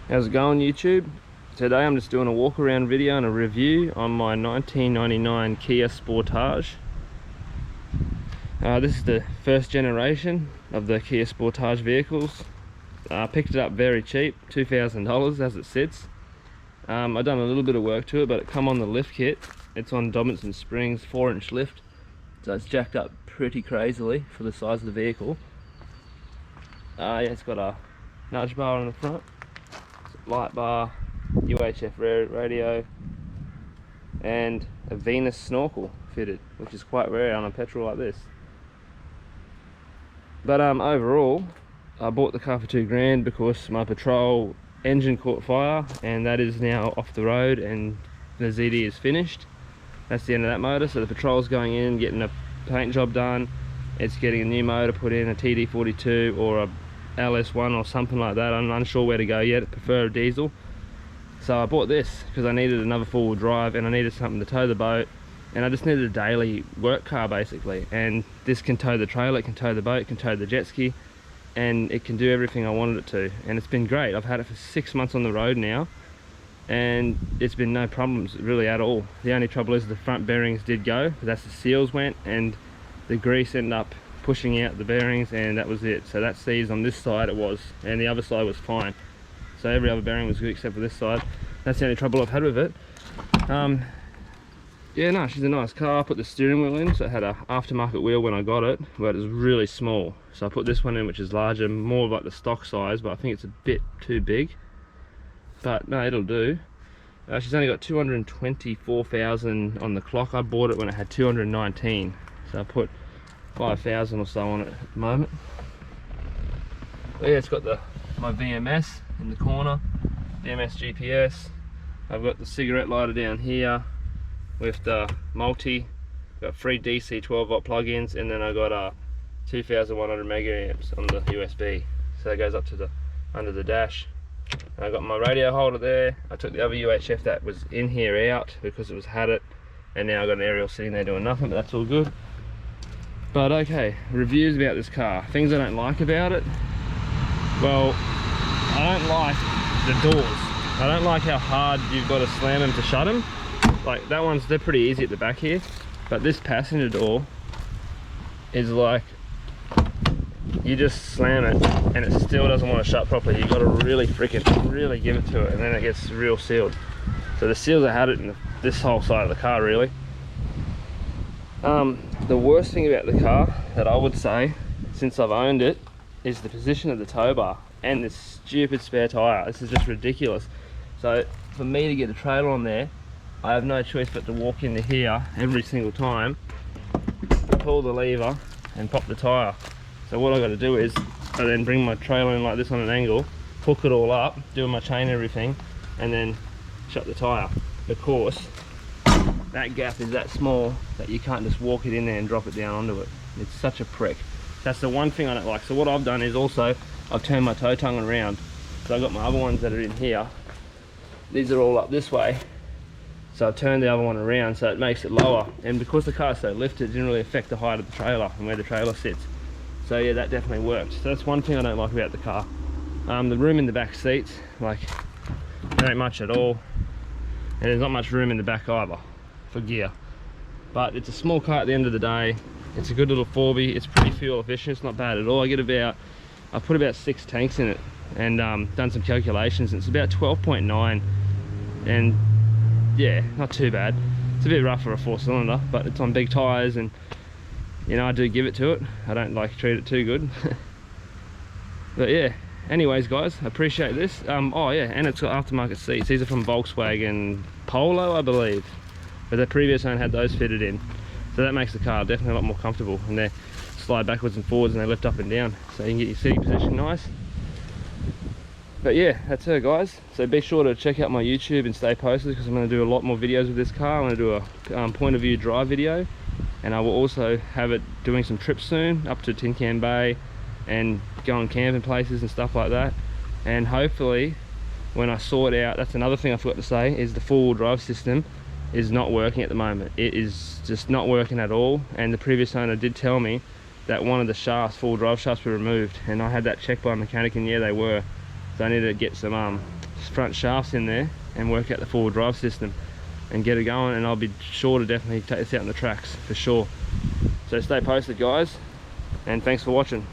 How's it going, YouTube? Today I'm just doing a walk around video and a review on my 1999 Kia Sportage. This is the first generation of the Kia Sportage vehicles. I picked it up very cheap, $2,000 as it sits. I've done a little bit of work to it, but it come on the lift kit. It's on Dobinson Springs 4-inch lift, so it's jacked up pretty crazily for the size of the vehicle. Yeah, it's got a nudge bar on the front, light bar, UHF radio, and a Venus snorkel fitted, which is quite rare on a petrol like this. But overall, I bought the car for $2,000 because my patrol engine caught fire, and that is now off the road and the ZD is finished. That's the end of that motor. So the patrol's going in, getting a paint job done. It's getting a new motor put in, a TD42 or a LS1 or something like that. I'm unsure where to go yet. I prefer a diesel. So I bought this because I needed another four-wheel drive and I needed something to tow the boat, and I just needed a daily work car basically. And this can tow the trailer, it can tow the boat, it can tow the jet ski, and it can do everything I wanted it to. And it's been great. I've had it for 6 months on the road now, and it's been no problems really at all. The only trouble is the front bearings did go, but that's the seals went, and the grease ended up pushing out the bearings, and that was it. So that seized on this side, it was, and the other side was fine. So every other bearing was good except for this side. That's the only trouble I've had with it. Yeah, no, she's a nice car. I put the steering wheel in, so it had an aftermarket wheel when I got it, but it was really small. So I put this one in, which is larger, more of like the stock size, but I think it's a bit too big. But no, it'll do. She's only got 224,000 on the clock. I bought it when it had 219, so I put 5,000 or so on it at the moment. But yeah, it's got my VMS in the corner, VMS GPS. I've got the cigarette lighter down here with the multi. Got 3 DC 12-volt plug-ins, and then I got 2,100 megaamps on the USB. So that goes up to the under the dash. And I got my radio holder there. I took the other UHF that was in here out because it had it, and now I got an aerial sitting there doing nothing, but that's all good. But okay, reviews about this car. Things I don't like about it. Well, I don't like the doors. I don't like how hard you've got to slam them to shut them. Like that one's, they're pretty easy at the back here, but this passenger door is like, you just slam it and it still doesn't want to shut properly. You've got to really give it to it, and then it gets real sealed. So the seals I had it in this whole side of the car really. The worst thing about the car that I would say since I've owned it is the position of the tow bar and this stupid spare tire. This is just ridiculous. So for me to get a trailer on there, I have no choice but to walk into here every single time, pull the lever and pop the tire. So what I got to do is I then bring my trailer in like this on an angle, hook it all up, do my chain and everything, and then shut the tire. Of course, that gap is that small that you can't just walk it in there and drop it down onto it. It's such a prick. That's the one thing I don't like. So what I've done is also I've turned my tow tongue around. So I've got my other ones that are in here. These are all up this way. So I turned the other one around so it makes it lower. And because the car's so lifted, it didn't really affect the height of the trailer and where the trailer sits. So yeah, that definitely worked. So that's one thing I don't like about the car. The room in the back seats, like, there ain't much at all. And there's not much room in the back either for gear. But it's a small car at the end of the day. It's a good little 4B. It's pretty fuel efficient. It's not bad at all. I put about 6 tanks in it and done some calculations. And it's about 12.9, and yeah, not too bad. It's a bit rough for a 4-cylinder, but it's on big tires, and you know, I do give it to it. I don't like treat it too good. But yeah, anyways guys, I appreciate this. Oh yeah, and it's got aftermarket seats. These are from Volkswagen Polo, I believe, but the previous one had those fitted in, so that makes the car definitely a lot more comfortable, and they slide backwards and forwards and they lift up and down, so you can get your seating position nice. But yeah, that's her guys. So be sure to check out my YouTube and stay posted, because I'm going to do a lot more videos with this car. I'm going to do a point of view drive video, and I will also have it doing some trips soon up to Tin Can Bay and going camping places and stuff like that. And hopefully when I sort out, that's another thing I forgot to say, is the 4-wheel drive system is not working at the moment. It is just not working at all, and the previous owner did tell me that one of the shafts, 4-wheel drive shafts, were removed, and I had that checked by a mechanic, and yeah, they were. So I need to get some front shafts in there and work out the four-wheel drive system and get it going, and I'll be sure to definitely take this out on the tracks for sure. So stay posted, guys, and thanks for watching.